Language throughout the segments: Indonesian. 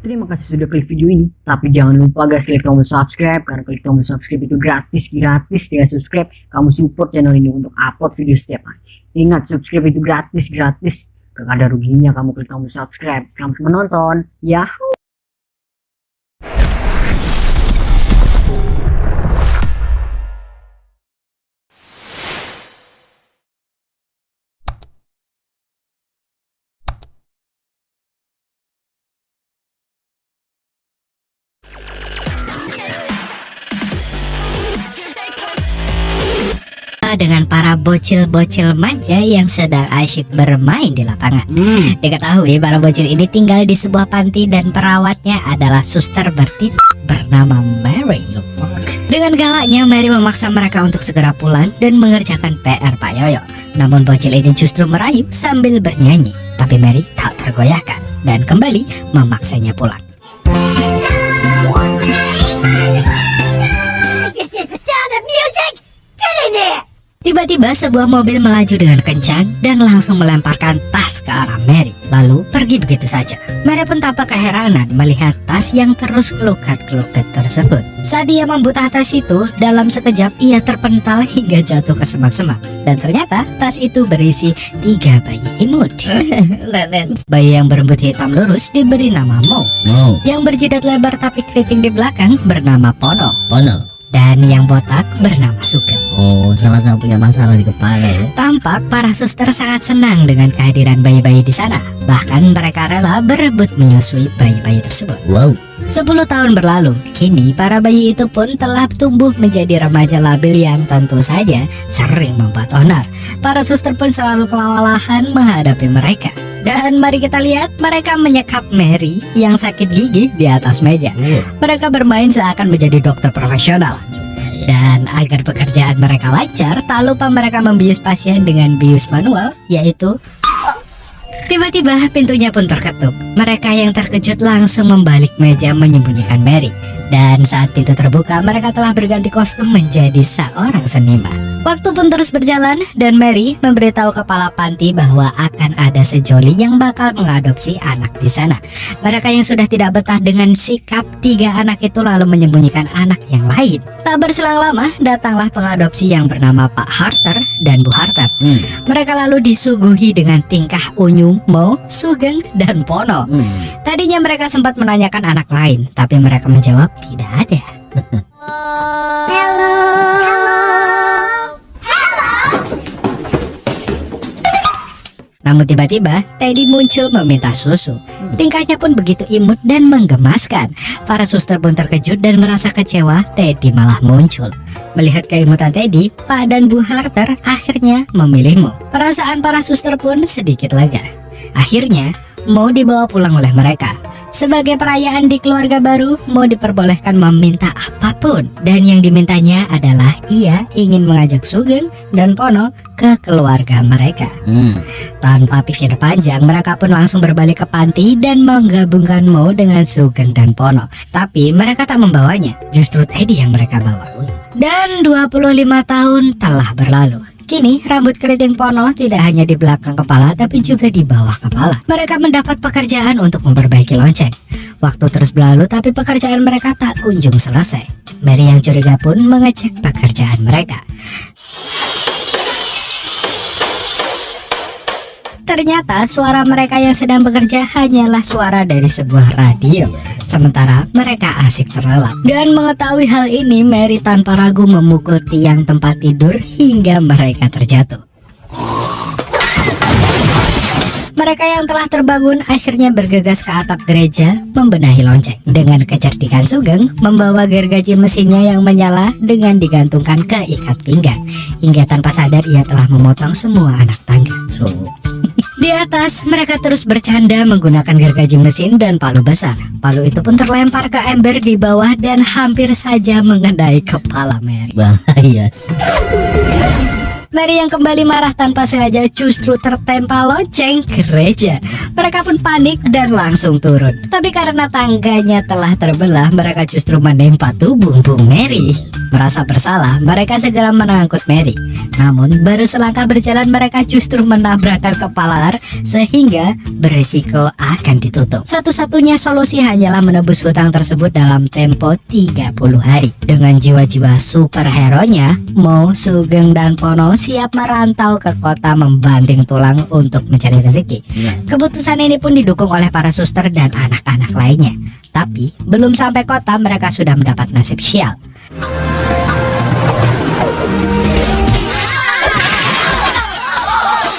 Terima kasih sudah klik video ini. Tapi jangan lupa guys, klik tombol subscribe, karena klik tombol subscribe itu gratis. Dengan subscribe kamu support channel ini untuk upload video setiap hari. Ingat, subscribe itu gratis. Gak ada ruginya kamu klik tombol subscribe. Selamat menonton. Yahoo. Dengan para bocil-bocil manja yang sedang asyik bermain di lapangan. Diketahui para bocil ini tinggal di sebuah panti dan perawatnya adalah suster bertit bernama Mary. Dengan galaknya Mary memaksa mereka untuk segera pulang dan mengerjakan PR Pak Yoyo. Namun bocil ini justru merayu sambil bernyanyi. Tapi Mary tak tergoyahkan dan kembali memaksanya pulang. This is the sound of music. Get in there. Tiba-tiba sebuah mobil melaju dengan kencang dan langsung melemparkan tas ke arah Mary, lalu pergi begitu saja. Mary pun tampak keheranan melihat tas yang terus kelukat-kelukat tersebut. Saat dia membuka tas itu, dalam sekejap ia terpental hingga jatuh ke semak-semak. Dan ternyata tas itu berisi 3 bayi imut. Bayi yang berembut hitam lurus diberi nama Mo. Yang berjidat lebar tapi keriting di belakang bernama Pono. Dan yang botak bernama Sugeng. Oh, sama-sama punya masalah di kepala ya. Tampak para suster sangat senang dengan kehadiran bayi-bayi di sana. Bahkan mereka rela berebut menyusui bayi-bayi tersebut. Wow. 10 tahun berlalu, kini para bayi itu pun telah tumbuh menjadi remaja labil yang tentu saja sering membuat onar. Para suster pun selalu kewalahan menghadapi mereka. Dan mari kita lihat mereka menyekap Mary yang sakit gigi di atas meja. Mereka bermain seakan menjadi dokter profesional. Dan agar pekerjaan mereka lancar, tak lupa mereka membius pasien dengan bius manual, yaitu tiba-tiba pintunya pun terketuk. Mereka yang terkejut langsung membalik meja menyembunyikan Mary. Dan saat pintu terbuka, mereka telah berganti kostum menjadi seorang seniman. Waktu pun terus berjalan dan Mary memberitahu kepala panti bahwa akan ada sejoli yang bakal mengadopsi anak di sana. Mereka yang sudah tidak betah dengan sikap 3 anak itu lalu menyembunyikan anak yang lain. Tak berselang lama, datanglah pengadopsi yang bernama Pak Harter dan Bu Harter. Mereka lalu disuguhi dengan tingkah unyu, Mo, Sugeng, dan Pono. Tadinya mereka sempat menanyakan anak lain, tapi mereka menjawab tidak ada. Namun tiba-tiba Teddy muncul meminta susu. Tingkahnya pun begitu imut dan menggemaskan. Para suster pun terkejut dan merasa kecewa Teddy malah muncul. Melihat keimutan Teddy, Pak dan Bu Harter akhirnya memilih Mo. Perasaan para suster pun sedikit lega. Akhirnya Mo dibawa pulang oleh mereka. Sebagai perayaan di keluarga baru, Mo diperbolehkan meminta apapun. Dan yang dimintanya adalah ia ingin mengajak Sugeng dan Pono ke keluarga mereka. Tanpa pikir panjang, mereka pun langsung berbalik ke panti dan menggabungkan Mo dengan Sugeng dan Pono. Tapi mereka tak membawanya, justru Teddy yang mereka bawa. Dan 25 tahun telah berlalu. Kini rambut keriting Pono tidak hanya di belakang kepala tapi juga di bawah kepala. Mereka mendapat pekerjaan untuk memperbaiki lonceng. Waktu terus berlalu tapi pekerjaan mereka tak kunjung selesai. Mary yang curiga pun mengecek pekerjaan mereka. Ternyata suara mereka yang sedang bekerja hanyalah suara dari sebuah radio. Sementara mereka asik terlelap. Dan mengetahui hal ini, Mary tanpa ragu memukul tiang tempat tidur hingga mereka terjatuh. Mereka yang telah terbangun akhirnya bergegas ke atap gereja membenahi lonceng. Dengan kecerdikan Sugeng membawa gergaji mesinnya yang menyala dengan digantungkan ke ikat pinggang. Hingga tanpa sadar ia telah memotong semua anak tangga. Di atas, mereka terus bercanda menggunakan gergaji mesin dan palu besar. Palu itu pun terlempar ke ember di bawah dan hampir saja mengenai kepala Mary. Bahaya. Mary yang kembali marah tanpa sengaja justru tertempa lonceng gereja. Mereka pun panik dan langsung turun. Tapi karena tangganya telah terbelah, mereka justru menimpa tubuh Bung Mary. Merasa bersalah, mereka segera mengangkut Mary. Namun baru selangkah berjalan mereka justru menabrakkan kepala sehingga berisiko akan ditutup. Satu-satunya solusi hanyalah menebus hutang tersebut dalam tempo 30 hari. Dengan jiwa-jiwa superhero-nya, Mo, Sugeng, dan Pono siap merantau ke kota membanting tulang untuk mencari rezeki. Keputusan ini pun didukung oleh para suster dan anak-anak lainnya. Tapi belum sampai kota mereka sudah mendapat nasib sial.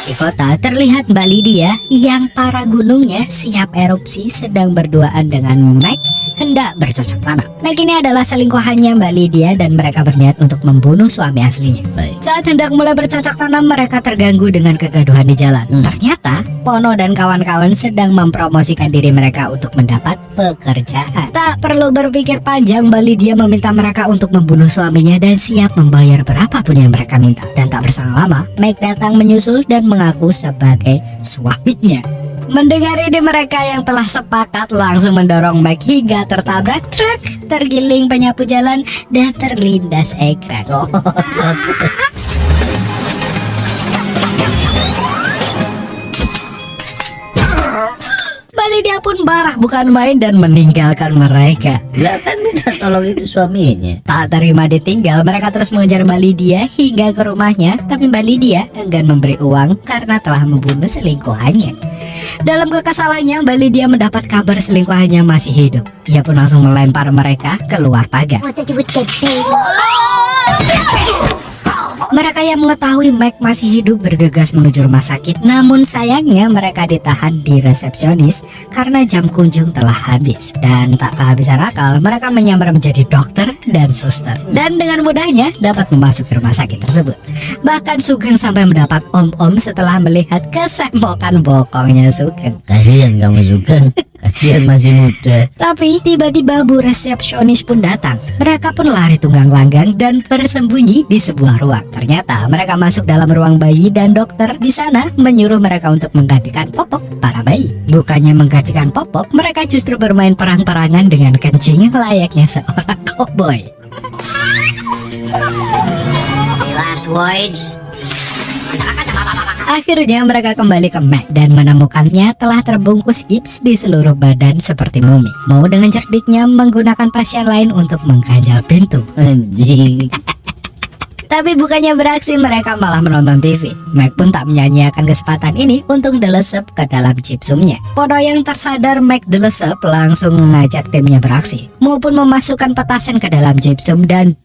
Di kota terlihat Mbak Lydia yang para gunungnya siap erupsi sedang berduaan dengan Meg hendak bercocok tanam. Meg ini adalah selingkuhannya Mbak Lydia dan mereka berniat untuk membunuh suami aslinya. Saat hendak mulai bercocok tanam mereka terganggu dengan kegaduhan di jalan. Ternyata Pono dan kawan-kawan sedang mempromosikan diri mereka untuk mendapat pekerjaan. Tak perlu berpikir panjang, Mbak Lydia meminta mereka untuk membunuh suaminya dan siap membayar berapapun yang mereka minta. Dan tak berselang lama Meg datang menyusul dan mengaku sebagai suaminya. Mendengar ini mereka yang telah sepakat langsung mendorong Meg hingga tertabrak truk, tergiling penyapu jalan, dan terlindas ekran. Mbak Lydia pun marah bukan main dan meninggalkan mereka. Lah kan minta tolong itu suaminya. Tak terima ditinggal, mereka terus mengejar Mbak Lydia hingga ke rumahnya. Tapi Mbak Lydia enggan memberi uang karena telah membunuh selingkuhannya. Dalam kekesalannya, Mbak Lydia mendapat kabar selingkuhannya masih hidup. Ia pun langsung melempar mereka keluar pagar. Was that you would get paid? Mereka yang mengetahui Meg masih hidup bergegas menuju rumah sakit. Namun sayangnya mereka ditahan di resepsionis karena jam kunjung telah habis. Dan tak kehabisan akal, mereka menyamar menjadi dokter dan suster. Dan dengan mudahnya dapat memasuki rumah sakit tersebut. Bahkan Sugeng sampai mendapat om-om setelah melihat kesembokan bokongnya Sugeng. Kasihan kamu juga. Kasihan masih muda. Tapi tiba-tiba bu resepsionis pun datang. Mereka pun lari tunggang langgang dan bersembunyi di sebuah ruang. Ternyata mereka masuk dalam ruang bayi dan dokter di sana menyuruh mereka untuk menggantikan popok para bayi. Bukannya menggantikan popok, mereka justru bermain perang-perangan dengan kencing layaknya seorang cowboy. Last words? Akhirnya mereka kembali ke Meg dan menemukannya telah terbungkus gips di seluruh badan seperti mumi. Mau dengan cerdiknya menggunakan pasien lain untuk mengganjal pintu. Anjing. Tapi bukannya beraksi, mereka malah menonton TV. Meg pun tak menyanyiakan kesempatan ini untuk delesep ke dalam chipsumnya. Pono yang tersadar Meg delesep langsung mengajak timnya beraksi maupun memasukkan petasan ke dalam chipsum dan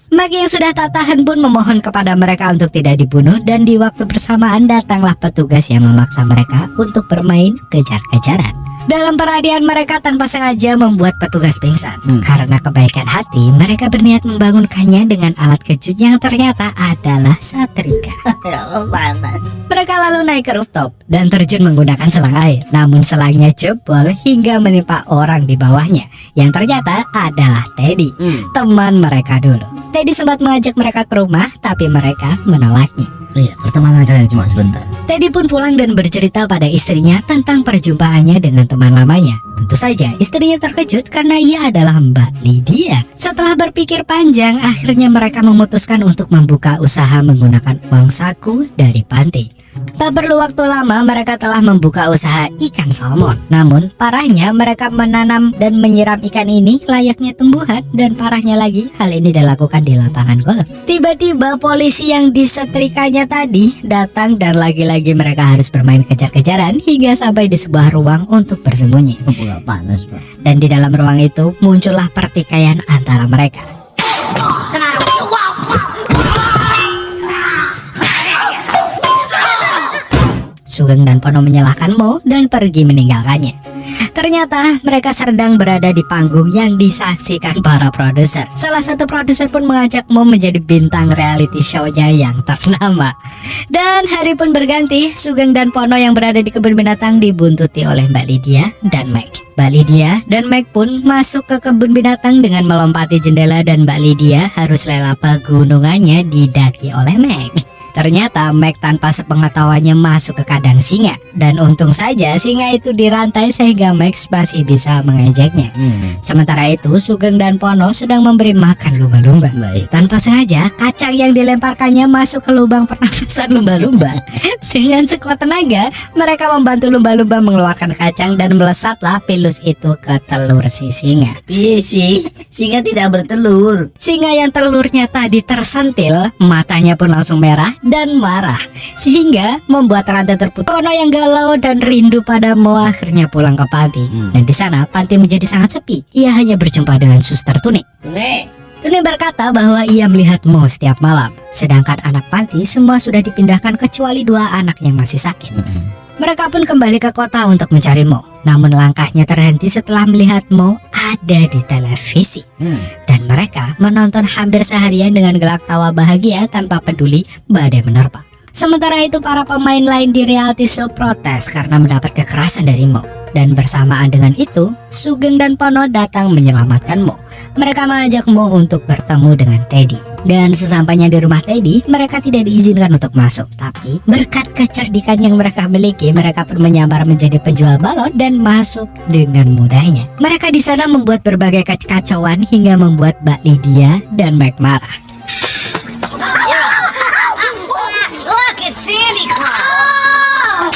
Meg yang sudah tak tahan pun memohon kepada mereka untuk tidak dibunuh. Dan di waktu bersamaan datanglah petugas yang memaksa mereka untuk bermain kejar-kejaran. Dalam perhatian mereka tanpa sengaja membuat petugas pingsan. Karena kebaikan hati, mereka berniat membangunkannya dengan alat kejut yang ternyata adalah setrika. Panas. Mereka lalu naik ke rooftop dan terjun menggunakan selang air. Namun selangnya jebol hingga menimpa orang di bawahnya, yang ternyata adalah Teddy, teman mereka dulu. Teddy sempat mengajak mereka ke rumah, tapi mereka menolaknya. Iya, pertemanan kalian cuma sebentar. Teddy pun pulang dan bercerita pada istrinya tentang perjumpaannya dengan teman lamanya. Tentu saja istrinya terkejut karena ia adalah Mbak Lydia. Setelah berpikir panjang, akhirnya mereka memutuskan untuk membuka usaha menggunakan uang saku dari panti. Tak perlu waktu lama mereka telah membuka usaha ikan salmon. Namun parahnya mereka menanam dan menyiram ikan ini layaknya tumbuhan. Dan parahnya lagi, hal ini dilakukan di lapangan golf. Tiba-tiba polisi yang disetrikanya tadi datang dan lagi-lagi mereka harus bermain kejar-kejaran hingga sampai di sebuah ruang untuk bersembunyi. Pula panas, Pak. Dan di dalam ruang itu muncullah pertikaian antara mereka. Sugeng dan Pono menyalahkan Mo dan pergi meninggalkannya. Ternyata mereka sedang berada di panggung yang disaksikan para produser. Salah satu produser pun mengajak Mo menjadi bintang reality show-nya yang ternama. Dan hari pun berganti, Sugeng dan Pono yang berada di kebun binatang dibuntuti oleh Mbak Lydia dan Meg. Mbak Lydia dan Meg pun masuk ke kebun binatang dengan melompati jendela dan Mbak Lydia harus rela pegunungannya didaki oleh Meg. Ternyata Meg tanpa sepengetahuannya masuk ke kandang singa. Dan untung saja singa itu dirantai sehingga Meg masih bisa mengejeknya. Sementara itu Sugeng dan Pono sedang memberi makan lumba-lumba. Tanpa sengaja kacang yang dilemparkannya masuk ke lubang pernafasan lumba-lumba. Dengan sekuat tenaga mereka membantu lumba-lumba mengeluarkan kacang dan melesatlah pilus itu ke telur si singa. Sih, singa tidak bertelur. Singa yang telurnya tadi tersentil, matanya pun langsung merah dan marah, sehingga membuat rantai terputus. Pono yang galau dan rindu pada Mo akhirnya pulang ke panti. Dan di sana panti menjadi sangat sepi. Ia hanya berjumpa dengan Suster Tuni. Tuni berkata bahwa ia melihat Mo setiap malam, sedangkan anak panti semua sudah dipindahkan kecuali 2 anak yang masih sakit. Mereka pun kembali ke kota untuk mencari Mo. Namun langkahnya terhenti setelah melihat Mo ada di televisi. Dan mereka menonton hampir seharian dengan gelak tawa bahagia tanpa peduli badai menerpa. Sementara itu para pemain lain di reality show protes karena mendapat kekerasan dari Mo. Dan bersamaan dengan itu, Sugeng dan Pono datang menyelamatkan Mo. Mereka mengajak Mo untuk bertemu dengan Teddy. Dan sesampainya di rumah Teddy, mereka tidak diizinkan untuk masuk. Tapi berkat kecerdikan yang mereka miliki, mereka pun menyamar menjadi penjual balon dan masuk dengan mudahnya. Mereka di sana membuat berbagai kekacauan hingga membuat Mbak Lydia dan Meg marah. Look, it's Sandy Claus.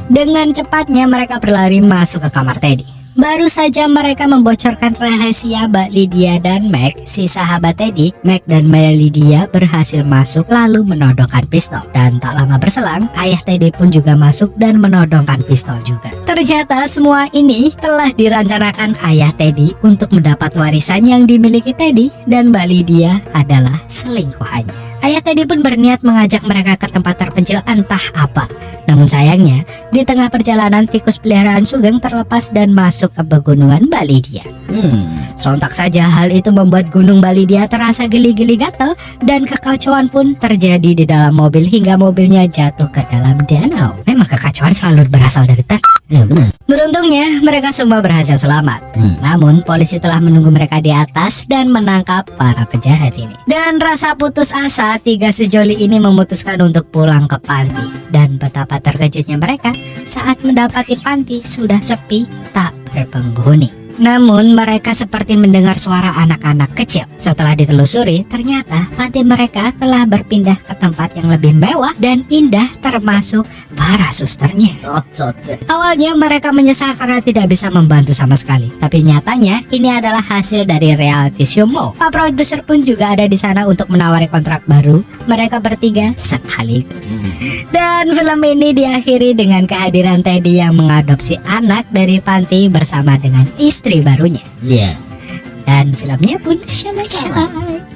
Dengan cepatnya mereka berlari masuk ke kamar Teddy. Baru saja mereka membocorkan rahasia Mbak Lydia dan Meg, si sahabat Teddy, Meg dan Mbak Lydia berhasil masuk lalu menodongkan pistol. Dan tak lama berselang, ayah Teddy pun juga masuk dan menodongkan pistol juga. Ternyata semua ini telah dirancanakan ayah Teddy untuk mendapat warisan yang dimiliki Teddy, dan Mbak Lydia adalah selingkuhannya. Ayah Teddy pun berniat mengajak mereka ke tempat terpencil entah apa. Namun sayangnya, di tengah perjalanan tikus peliharaan Sugeng terlepas dan masuk ke pegunungan Mbak Lydia. Sontak saja hal itu membuat gunung Mbak Lydia terasa geli-geli gatal dan kekacauan pun terjadi di dalam mobil hingga mobilnya jatuh ke dalam danau. Memang kekacauan selalu berasal dari Ted. Ya benar. Beruntungnya mereka semua berhasil selamat. Namun polisi telah menunggu mereka di atas dan menangkap para penjahat ini. Dan rasa putus asa, 3 sejoli ini memutuskan untuk pulang ke panti. Dan betapa terkejutnya mereka saat mendapati panti sudah sepi tak berpenghuni. Namun mereka seperti mendengar suara anak-anak kecil. Setelah ditelusuri, ternyata panti mereka telah berpindah ke tempat yang lebih mewah dan indah, termasuk para susternya. Awalnya mereka menyesal karena tidak bisa membantu sama sekali. Tapi nyatanya ini adalah hasil dari reality show Mo. Pak produser pun juga ada di sana untuk menawari kontrak baru mereka bertiga sekaligus. Dan film ini diakhiri dengan kehadiran Teddy yang mengadopsi anak dari panti bersama dengan istri barunya. Iya. Dan filmnya pun selesai.